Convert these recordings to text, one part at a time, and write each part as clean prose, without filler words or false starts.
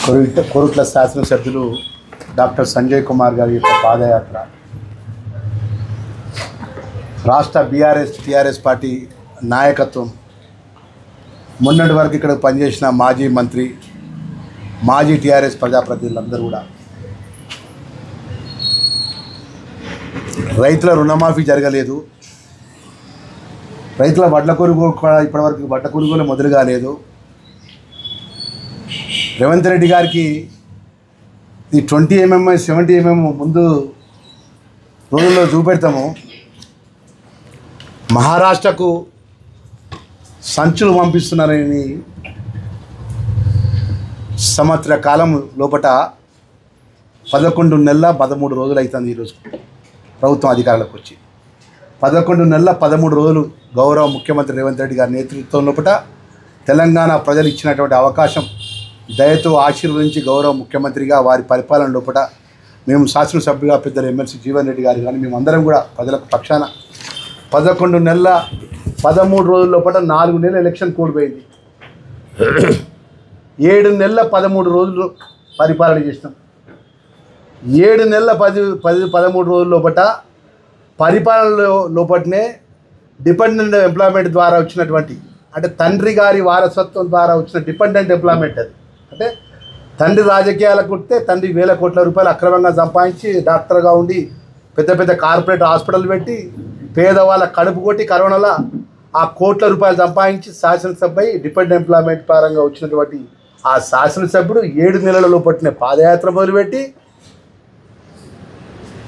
కోరుట్ల శాసనసభ్యులు డాక్టర్ సంజయ్ కుమార్ గారి యొక్క పాదయాత్ర రాష్ట్ర టీఆర్ఎస్ పార్టీ నాయకత్వం మొన్నటి వరకు ఇక్కడ పనిచేసిన మాజీ మంత్రి మాజీ టీఆర్ఎస్ ప్రజాప్రతినిధులందరూ కూడా రైతుల రుణమాఫీ జరగలేదు, రైతుల వడ్ల కొనుగోలు కూడా ఇప్పటివరకు వడ్ల కొనుగోలు మొదలు కాలేదు. రేవంత్ రెడ్డి గారికి ఈ 20 mm 70 mm ముందు రోజుల్లో చూపెడతాము. మహారాష్ట్రకు సంచులు పంపిస్తున్నారని సంవత్సర కాలం లోపట 11 నెలల 13 రోజులు అవుతుంది. ఈరోజు ప్రభుత్వం అధికారులకు వచ్చి 11 నెలల 13 రోజులు గౌరవ ముఖ్యమంత్రి రేవంత్ రెడ్డి గారి నేతృత్వం లోపట తెలంగాణ ప్రజలు ఇచ్చినటువంటి అవకాశం దయతో ఆశీర్వదించి గౌరవ ముఖ్యమంత్రిగా వారి పరిపాలన లోపల మేము శాసనసభ్యుగా పెద్దలు ఎమ్మెల్సీ జీవన్ రెడ్డి గారు కానీ మేమందరం కూడా ప్రజలకు పక్షాన 11 నెలల 13 రోజుల లోపల 4 నెలల ఎలక్షన్ కోడ్ పోయింది. 7 నెలల 13 రోజులు పరిపాలన చేసినాం. 7 నెలల 13 రోజుల లోపల పరిపాలన లోపలనే డిపెండెంట్ ఎంప్లాయ్మెంట్ ద్వారా వచ్చినటువంటి అంటే తండ్రి గారి వారసత్వం ద్వారా వచ్చిన డిపెండెంట్ ఎంప్లాయ్మెంట్ అది. అంటే తండ్రి రాజకీయాలకు ఉంటే తండ్రి వేల కోట్ల రూపాయలు అక్రమంగా సంపాదించి డాక్టర్గా ఉండి పెద్ద పెద్ద కార్పొరేట్ హాస్పిటల్ పెట్టి పేదవాళ్ళ కడుపు కొట్టి కరోనాలో ఆ కోట్ల రూపాయలు సంపాదించి శాసనసభ డిపెండెంట్ ఎంప్లాయ్మెంట్ పరంగా వచ్చినటువంటి ఆ శాసనసభ్యుడు 7 నెలల లోపలనే పాదయాత్ర మొదలుపెట్టి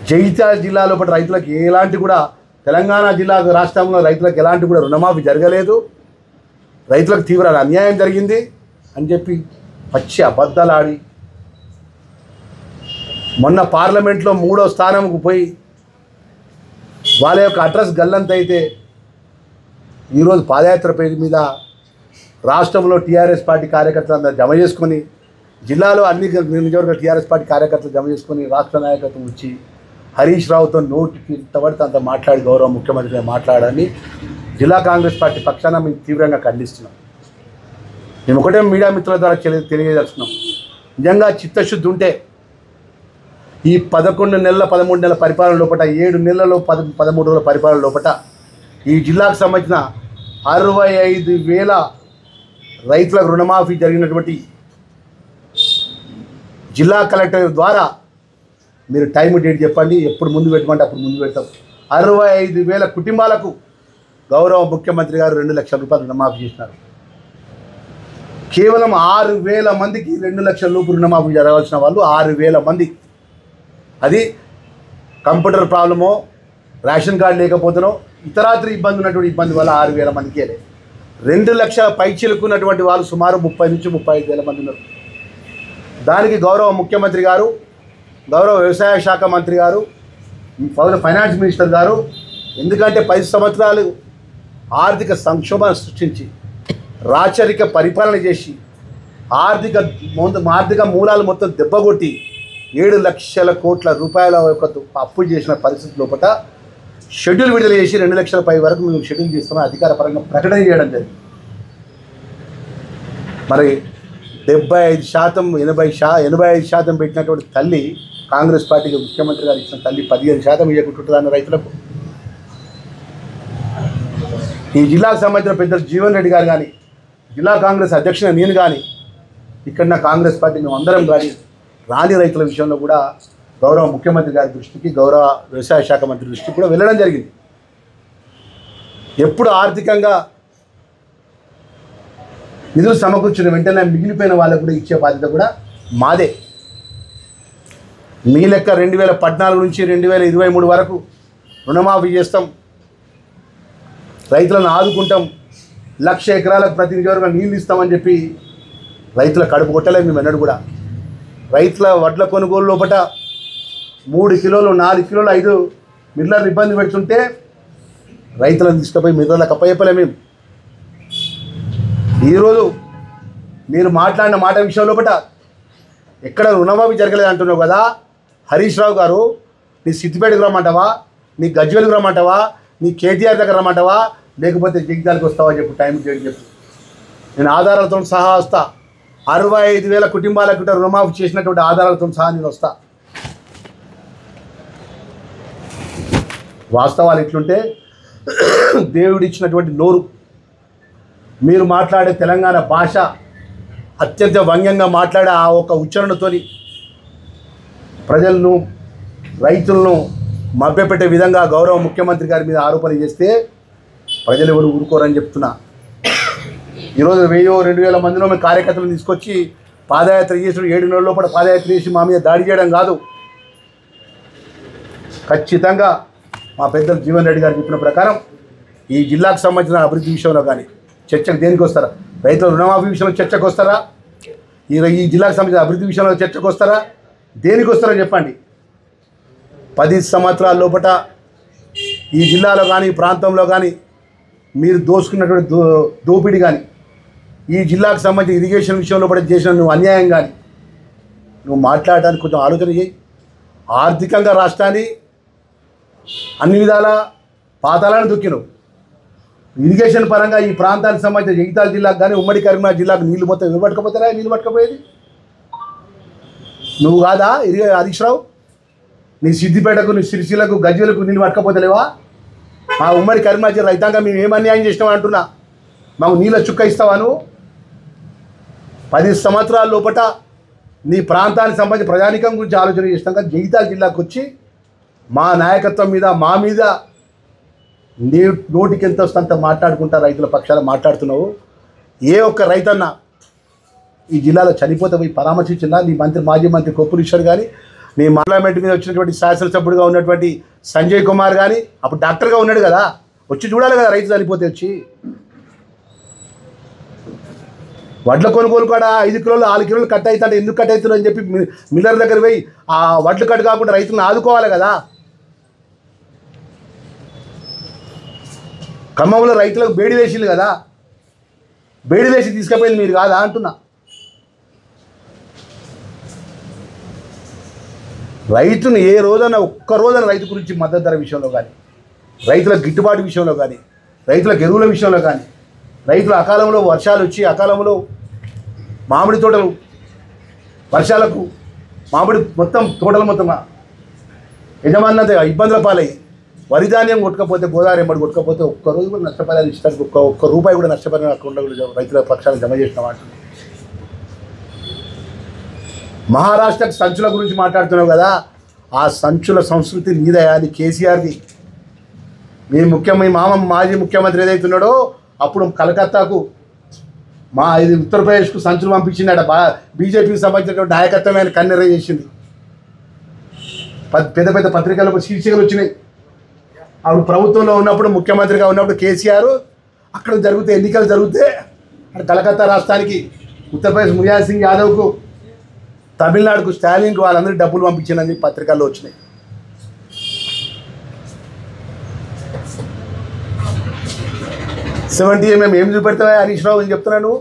జగిత్యాల జిల్లా లోపల రైతులకు ఎలాంటి కూడా తెలంగాణ జిల్లా రాష్ట్రంలో రైతులకు ఎలాంటి కూడా రుణమాఫీ జరగలేదు, రైతులకు తీవ్ర అన్యాయం జరిగింది అని చెప్పి పచ్చి అబద్ధాలు ఆడి మొన్న పార్లమెంట్లో 3వ స్థానంకు పోయి వాళ్ళ యొక్క అడ్రస్ గల్లంత అయితే ఈరోజు పాదయాత్ర పేరు మీద రాష్ట్రంలో టీఆర్ఎస్ పార్టీ కార్యకర్తలందరూ జమ చేసుకొని జిల్లాలో అన్ని నియోజకవర్గ టీఆర్ఎస్ పార్టీ కార్యకర్తలు జమ చేసుకొని రాష్ట్ర నాయకత్వం వచ్చి హరీష్ రావుతో నోటికి ఇంతవరకు అంత మాట్లాడి గౌరవ ముఖ్యమంత్రిగా మాట్లాడాలని జిల్లా కాంగ్రెస్ పార్టీ పక్షాన మేము తీవ్రంగా ఖండిస్తున్నాం. మేము ఒకటే మీడియా మిత్రుల ద్వారా తెలియజేస్తున్నాం. నిజంగా చిత్తశుద్ధి ఉంటే ఈ 11 నెలల 13 నెలల పరిపాలన లోపల 7 నెలలలో 13 రోజుల పరిపాలన లోపల ఈ జిల్లాకు సంబంధించిన 65,000 రైతులకు రుణమాఫీ జరిగినటువంటి జిల్లా కలెక్టర్ ద్వారా మీరు టైం డేట్ చెప్పండి, ఎప్పుడు ముందు పెట్టమంటే అప్పుడు ముందు పెడతాం. 65,000 కుటుంబాలకు గౌరవ ముఖ్యమంత్రి గారు 2 లక్షల రూపాయలు రుణమాఫీ చేసినారు. కేవలం 6,000 మందికి 2 లక్షల రూపాయలు రుణమాఫీ జరగాల్సిన వాళ్ళు 6,000 మంది. అది కంప్యూటర్ ప్రాబ్లమో రేషన్ కార్డు లేకపోతేనో ఇతరాత్రి ఇబ్బంది ఉన్నటువంటి ఇబ్బంది వల్ల 6,000 మందికే లేదు. 2 లక్షల పైచిలుకున్నటువంటి వాళ్ళు సుమారు 30 నుంచి 35,000 మంది ఉన్నారు. దానికి గౌరవ ముఖ్యమంత్రి గారు, గౌరవ వ్యవసాయ శాఖ మంత్రి గారు, ఫైనాన్స్ మినిస్టర్ గారు ఎందుకంటే 10 సంవత్సరాలు ఆర్థిక సంక్షోభాన్ని సృష్టించి రాచరిక పరిపాలన చేసి ఆర్థిక మూలాలు మొత్తం దెబ్బగొట్టి 7 లక్షల కోట్ల రూపాయల యొక్క అప్పు చేసిన పరిస్థితి లోపల షెడ్యూల్ విడుదల చేసి 2 లక్షల పై వరకు మేము షెడ్యూల్ చేస్తామని అధికారపరంగా ప్రకటన చేయడం జరిగింది. మరి 75% 85% పెట్టినటువంటి తల్లి కాంగ్రెస్ పార్టీకి ముఖ్యమంత్రి గారు ఇచ్చిన తల్లి 15% ఇవ్వకుంటుందని రైతులకు ఈ జిల్లాకు సంబంధించిన పెద్దలు జీవన్ రెడ్డి గారు కానీ జిల్లా కాంగ్రెస్ అధ్యక్షుడు నేను కానీ ఇక్కడ కాంగ్రెస్ పార్టీ మేము అందరం కానీ రాని రైతుల విషయంలో కూడా గౌరవ ముఖ్యమంత్రి గారి దృష్టికి గౌరవ వ్యవసాయ శాఖ మంత్రి దృష్టికి కూడా వెళ్ళడం జరిగింది. ఎప్పుడు ఆర్థికంగా నిధులు సమకూర్చిన వెంటనే మిగిలిపోయిన వాళ్ళకు కూడా ఇచ్చే బాధ్యత కూడా మాదే. మీ లెక్క 2014 నుంచి 2023 వరకు రుణమాఫీ చేస్తాం, రైతులను ఆదుకుంటాం, 1,00,000 ఎకరాలకు ప్రతి నియోజకవర్గం నీళ్ళు ఇస్తామని చెప్పి రైతుల కడుపు కొట్టలేదు మేము ఎన్నడూ కూడా. రైతుల వడ్ల కొనుగోలు లోపల 3 కిలోలు 4 కిలోలు 5 మిల్లర్లు ఇబ్బంది పెడుతుంటే రైతులను తీసుకుపోయి మిల్లర్లకు అప్పచెప్పలే మేము. ఈరోజు మీరు మాట్లాడిన మాట విషయం లోపల ఎక్కడ రుణమాఫీ జరగలేదు అంటున్నావు కదా హరీష్ రావు గారు, నీ సిద్దిపేటకు రమ్మంటావా, నీ గజ్వేల్కి రమ్మంటావా, నీ కేటీఆర్ దగ్గర రమ్మంటావా, లేకపోతే జగిత్యాలకు వస్తావా చెప్పు, టైం చెప్పు, నేను ఆధారాలతో సహా వస్తా. 65,000 కుటుంబాలకు రుణమాఫీ చేసినటువంటి ఆధారాలతో సహా నేను వస్తా. వాస్తవాలు ఎట్లుంటే దేవుడిచ్చినటువంటి నోరు, మీరు మాట్లాడే తెలంగాణ భాష అత్యంత వ్యంగ్యంగా మాట్లాడే ఆ ఒక ఉచ్చారణతోని ప్రజలను, రైతులను మభ్యపెట్టే విధంగా గౌరవ ముఖ్యమంత్రి గారి మీద ఆరోపణలు చేస్తే ప్రజలు ఎవరు ఊరుకోరని చెప్తున్నా. ఈరోజు 1000-2000 మందిలో మేము కార్యకర్తలను తీసుకొచ్చి పాదయాత్ర చేసి 7 నెలల లోపల పాదయాత్ర చేసి మా మీద దాడి చేయడం కాదు. ఖచ్చితంగా మా పెద్దలు జీవన్ రెడ్డి గారు చెప్పిన ప్రకారం ఈ జిల్లాకు సంబంధించిన అభివృద్ధి విషయంలో కానీ చర్చకు దేనికి వస్తారా? రైతుల రుణమాఫీ విషయంలో చర్చకు వస్తారా? ఈ జిల్లాకు సంబంధించిన అభివృద్ధి విషయంలో చర్చకు వస్తారా? దేనికి వస్తారో చెప్పండి. 10 సంవత్సరాల లోపల ఈ జిల్లాలో కానీ ఈ ప్రాంతంలో కానీ మీరు దోసుకున్నటువంటి దోపిడీ కానీ, ఈ జిల్లాకు సంబంధించిన ఇరిగేషన్ విషయంలో కూడా చేసిన నువ్వు అన్యాయం కానీ నువ్వు మాట్లాడడానికి కొంచెం ఆలోచన చేయి. ఆర్థికంగా రాష్ట్రాన్ని అన్ని విధాల పాతాలను దొక్కినవు. ఇరిగేషన్ పరంగా ఈ ప్రాంతానికి సంబంధించిన జగిత్యాల జిల్లాకు కానీ ఉమ్మడి కరీంనగర్ జిల్లాకు నీళ్లు మొత్తం ఎవరు పట్టుకపోతారా? నీళ్ళు పట్టుకపోయేది నువ్వు కాదా? హరీష్ రావు, నీ సిద్దిపేటకు, నీ సిరిసిల్లకు, గజ్వేలకు నీళ్ళు పట్టుకపోతలేవా? మా ఉమ్మడి కరీంనగర్ జిల్లా రైతాంగం మేము ఏం అన్యాయం చేసినావా అంటున్నా. మాకు నీళ్ళ చుక్క ఇస్తావా నువ్వు? 10 సంవత్సరాల లోపల నీ ప్రాంతానికి సంబంధించి ప్రజానికం గురించి ఆలోచన చేసినాక జగిత్యాల జిల్లాకు వచ్చి మా నాయకత్వం మీద, మా మీద నోటికి ఎంత వస్తుందంత మాట్లాడుకుంటా రైతుల పక్షాన మాట్లాడుతున్నావు. ఏ ఒక్క రైతన్న ఈ జిల్లాలో చనిపోతే పోయి పరామర్శించినా నీ మాజీ మంత్రి కొప్పులు ఈశ్వర్ కానీ, నీ పార్లమెంట్ మీద వచ్చినటువంటి శాసనసభ్యుడిగా ఉన్నటువంటి సంజయ్ కుమార్ కానీ, అప్పుడు డాక్టర్గా ఉన్నాడు కదా, వచ్చి చూడాలి కదా రైతు చనిపోతే. వచ్చి వడ్ల కొనుగోలు కూడా 5 కిలోలు 6 కిలోలు కట్ అవుతాడు, ఎందుకు కట్ అవుతుందో అని చెప్పి మిల్లర్ దగ్గర పోయి ఆ వడ్లు కట్ కాకుండా రైతులను ఆదుకోవాలి కదా. ఖమ్మంలో రైతులకు బేడి వేసింది కదా, బేడి వేసి తీసుకుపోయింది మీరు కాదా అంటున్నా. రైతును ఏ రోజైనా ఒక్క రోజున రైతు గురించి మద్దతు ధర విషయంలో కానీ, రైతుల గిట్టుబాటు విషయంలో కానీ, రైతులకు ఎరువుల విషయంలో కానీ, రైతులు అకాలంలో వర్షాలు వచ్చి అకాలంలో మామిడి తోటలు వర్షాలకు మామిడి మొత్తం తోటలు మొత్తం యజమానంత ఇబ్బందుల పాలయ్యి వరి ధాన్యం కొట్టుకపోతే, గోదావరి ఎంబడి కొట్టుకపోతే ఒక్కరోజు కూడా నష్టపరిహారం ఇష్టానికి ఒక్క రూపాయి కూడా నష్టపరిహారం అక్కడ రైతుల పక్షాన్ని జమ చేసిన వాటి. మహారాష్ట్రకు సంచుల గురించి మాట్లాడుతున్నావు కదా, ఆ సంచుల సంస్కృతి నీదయా? అది కేసీఆర్ది. మీ మాజీ ముఖ్యమంత్రి ఏదైతే ఉన్నాడో అప్పుడు కలకత్తాకు ఇది ఉత్తరప్రదేశ్కు సంచులు పంపించిందట. బీజేపీకి సంబంధించినటువంటి నాయకత్వం ఆయన కన్నెర చేసింది. పెద్ద పెద్ద పత్రికలకు శీర్షికలు వచ్చినాయి. అప్పుడు ప్రభుత్వంలో ఉన్నప్పుడు, ముఖ్యమంత్రిగా ఉన్నప్పుడు కేసీఆర్ అక్కడ ఎన్నికలు జరిగితే కలకత్తా రాష్ట్రానికి ఉత్తరప్రదేశ్ ములాయం సింగ్ యాదవ్కు, తమిళనాడుకు స్టాలిన్కు వాళ్ళందరికీ డబ్బులు పంపించిందని పత్రికల్లో వచ్చినాయి. $70 ఏం చూపెడతావా హరీష్ రావు అని చెప్తున్నాను.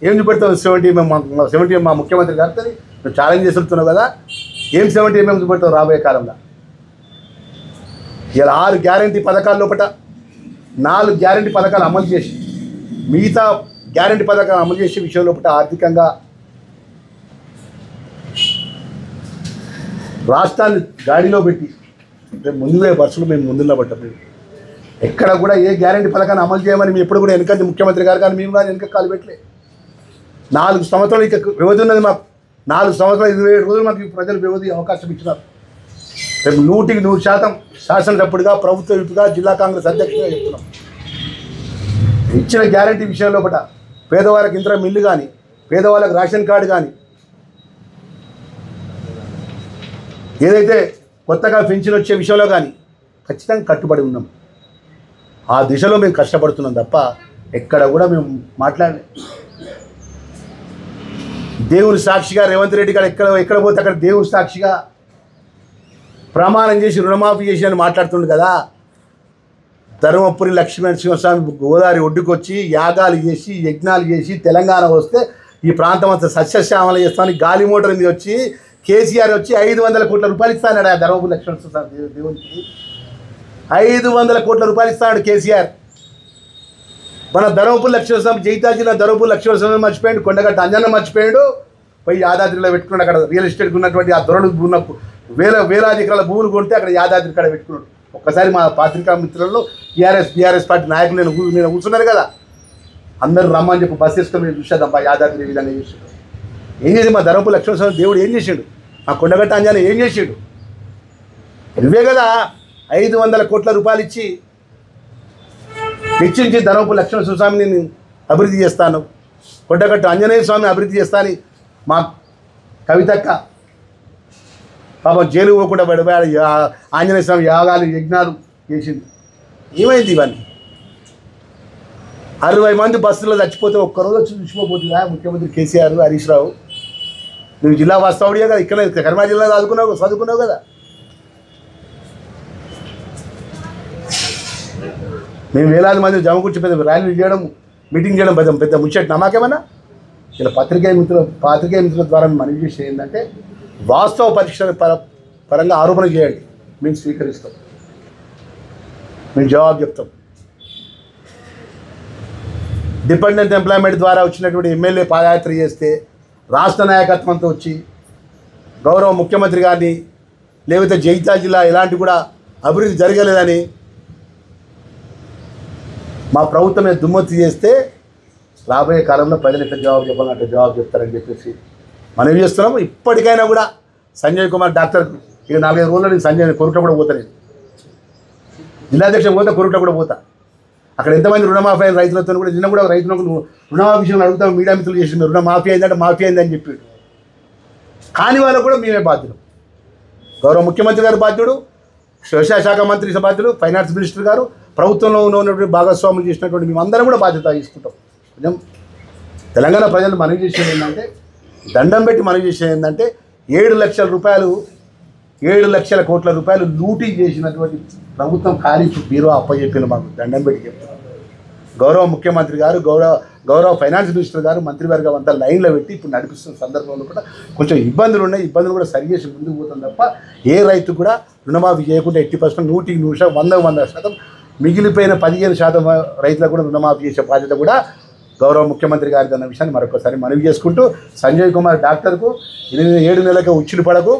ఏం చూపెడతావు? 70 మా ముఖ్యమంత్రి గారితో నువ్వు ఛాలెంజ్ చేస్తున్నావు కదా, ఏం 70 చూపెడతావు రాబోయే కాలంలో? ఇలా 6 గ్యారంటీ పథకాల లోపల 4 గ్యారంటీ పథకాలు అమలు చేసి, మిగతా గ్యారంటీ పథకాలు అమలు చేసే విషయం లోపల ఆర్థికంగా రాష్ట్రాన్ని గాడిలో పెట్టి ముందుగా వరుసలు మేము ముందులో పట్టాం. ఎక్కడ కూడా ఏ గ్యారంటీ పథకాన్ని అమలు చేయమని మేము ఎప్పుడు కూడా వెనకండి ముఖ్యమంత్రి గారు కానీ మేము కానీ వెనక కాలు పెట్టలే. 4 సంవత్సరాలు ఇక వ్యవధి ఉన్నది మాకు. 4 సంవత్సరాలు 27 రోజులు మాకు ప్రజలు వ్యవధి అవకాశం ఇచ్చినారు. రేపు 100% శాసనసభ్యుడిగా, ప్రభుత్వ విపుగా, జిల్లా కాంగ్రెస్ అధ్యక్షుడిగా చెప్తున్నాం. ఇచ్చిన గ్యారంటీ విషయంలో పట పేదవాళ్ళకి ఇంద్ర మిల్లు కానీ, పేదవాళ్ళకి రేషన్ కార్డు కానీ, ఏదైతే కొత్తగా పెన్షన్ వచ్చే విషయంలో కానీ ఖచ్చితంగా కట్టుబడి ఉన్నాం. ఆ దిశలో మేము కష్టపడుతున్నాం తప్ప ఎక్కడ కూడా మేము మాట్లాడలే. దేవుని సాక్షిగా రేవంత్ రెడ్డి గారు ఎక్కడ పోతే అక్కడ దేవుని సాక్షిగా ప్రమాణం చేసి రుణమాఫీ చేసి అని మాట్లాడుతుండు కదా. ధర్మపురి లక్ష్మీనరసింహస్వామి గోదావరి ఒడ్డుకొచ్చి యాగాలు చేసి యజ్ఞాలు చేసి తెలంగాణ వస్తే ఈ ప్రాంతం అంతా సస్యశ్యామలు చేస్తామని గాలి మోటార్ మీద వచ్చి కేసీఆర్ వచ్చి 500 కోట్ల రూపాయలు ఇస్తాడు. ఆ ధర్మపురి లక్ష్మీనరసింహస్వామి దేవునికి 500 కోట్ల రూపాయలు ఇస్తాడు కేసీఆర్. మన ధర్మపురి లక్ష్మీనరసింహస్వామి, జగిత్యాల జిల్లా ధర్మపురి లక్ష్మీనరసింహస్వామి మర్చిపోయాడు, కొండగట్ట అంజన్న మర్చిపోయాడు, పోయి యాదాద్రిలో పెట్టుకున్నాడు. అక్కడ రియల్ ఎస్టేట్కి ఉన్నటువంటి ఆ దొరలు ఉన్న వేలాది ఎకరాల భూములు కొంటే అక్కడ యాదాద్రి కాడ పెట్టుకున్నాడు. ఒక్కసారి మా పాత్రికా మిత్రులలో బీఆర్ఎస్ పార్టీ నాయకులు నేను కూర్చున్నారు కదా, అందరూ రమ్మని చెప్పి బస్ వేసుకొని మేము చూసేదమ్మా యాదాద్రి ఈ విధంగా చేసాడు. ఏం చేసి మా ధర్మపురి లక్ష్మణస్వామి దేవుడు ఏం చేసాడు, మా కొండగట్ట అంజాన ఏం చేసాడు? నువ్వే కదా 500 కోట్ల రూపాయలు ఇచ్చి వెచ్చించి ధర్మపురి లక్ష్మణస్వామిని నేను అభివృద్ధి చేస్తాను, కొండగట్ట ఆంజనేయ స్వామిని అభివృద్ధి చేస్తాను. మా కవితక్క పాపం జైలు పోకుండా పడిపోయాడు, ఆంజనేయ స్వామి యాగాలు యజ్ఞాలు చేసింది. ఏమైంది ఇవన్నీ? 60 మంది బస్సులో చచ్చిపోతే ఒక్కరోజు వచ్చి చూసిపోతుందా ముఖ్యమంత్రి కేసీఆర్, హరీష్ రావు? నువ్వు జిల్లా వాస్తవుడియే కదా, ఇక్కడ కర్నూలు జిల్లా చదువుకున్నావు కదా. మేము వేలాది మంది జమ కూర్చి పెద్ద ర్యాలీలు చేయడం, మీటింగ్ చేయడం పెద్ద ముచ్చట నమ్మకేమన్నా? ఇలా పాత్రికేయ మిత్రుల ద్వారా మనవి చేసి ఏంటంటే వాస్తవ పరీక్షల పరంగా ఆరోపణ చేయండి, మేము స్వీకరిస్తాం, మేము జవాబు చెప్తాం. డిపెండెంట్ ఎంప్లాయ్మెంట్ ద్వారా వచ్చినటువంటి ఎమ్మెల్యే పాదయాత్ర చేస్తే రాష్ట్ర నాయకత్వంతో వచ్చి గౌరవ ముఖ్యమంత్రి గారిని లేకపోతే జగిత్యాల జిల్లా ఎలాంటి కూడా అభివృద్ధి జరగలేదని మా ప్రభుత్వమే దుమ్మొత్తి చేస్తే రాబోయే కాలంలో ప్రజలు ఎట్లా జవాబు చెప్పాలంటే జవాబు చెప్తారని చెప్పేసి మనవి చేస్తున్నాము. ఇప్పటికైనా కూడా సంజయ్ కుమార్ డాక్టర్ ఇక 4-5 రోజుల్లో నేను సంజయ్ కొరుట కూడా పోతా, నేను జిల్లాధ్యక్షుడు పోతా, కొరుట కూడా పోతా. అక్కడ ఎంతమంది రుణమాఫీ అయిన రైతులతో కూడా నిన్న కూడా రైతులకు రుణమాఫీ విషయంలో అడుగుతాం, మీడియా మిత్రులు చేసి మీరు రుణమాఫీ అయిందంటే మాఫీ అయిందని చెప్పాడు. కాని వాళ్ళకు కూడా మేమే బాధ్యులు. గౌరవ ముఖ్యమంత్రి గారు బాధ్యుడు, వ్యవసాయ శాఖ మంత్రి బాధ్యుడు, ఫైనాన్స్ మినిస్టర్ గారు, ప్రభుత్వంలో ఉన్నటువంటి భాగస్వాములు చేసినటువంటి మేమందరం కూడా బాధ్యత తీసుకుంటాం. కొంచెం తెలంగాణ ప్రజలు మనవి చేసేది ఏంటంటే, దండం పెట్టి మనవి చేసేది ఏంటంటే 7 లక్షల కోట్ల రూపాయలు లూటీ చేసినటువంటి ప్రభుత్వం ఖాళీ బీరో అప్పచెప్పిన మాకు దండం పెట్టి చెప్తున్నారు. గౌరవ ముఖ్యమంత్రి గారు, గౌరవ ఫైనాన్స్ మినిస్టర్ గారు, మంత్రివర్గం అంతా లైన్లో పెట్టి ఇప్పుడు నడిపిస్తున్న సందర్భంలో కూడా కొంచెం ఇబ్బందులు ఉన్నాయి. ఇబ్బందులు కూడా సరి చేసి ముందుకు పోతాం తప్ప ఏ రైతు కూడా రుణమాఫీ చేయకుండా 80%, 100% మిగిలిపోయిన 15% రైతులకు కూడా రుణమాఫీ చేసే బాధ్యత కూడా గౌరవ ముఖ్యమంత్రి గారి అన్న విషయాన్ని మరొకసారి మనవి చేసుకుంటూ, సంజయ్ కుమార్ డాక్టర్కు 7 నెలలకు ఉచ్చులు పడకు,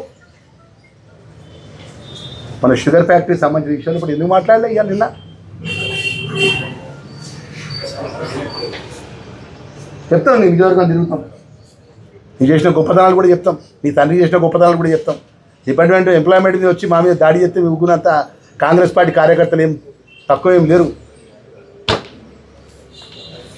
మన షుగర్ ఫ్యాక్టరీ సంబంధించిన విషయాలు ఇప్పుడు ఎందుకు మాట్లాడలే? ఇక నిన్న చెప్తాం, నీ నియోజకవర్గం తిరుగుతాం, నీ చేసిన గొప్పతనాలు కూడా చెప్తాం, నీ తండ్రి చేసిన గొప్పతనాలు కూడా చెప్తాం. డిపార్ట్మెంట్ ఎంప్లాయ్మెంట్ వచ్చి మా మీద దాడి చేస్తే ఊగునంత కాంగ్రెస్ పార్టీ కార్యకర్తలు ఏం తక్కువ ఏం లేరు.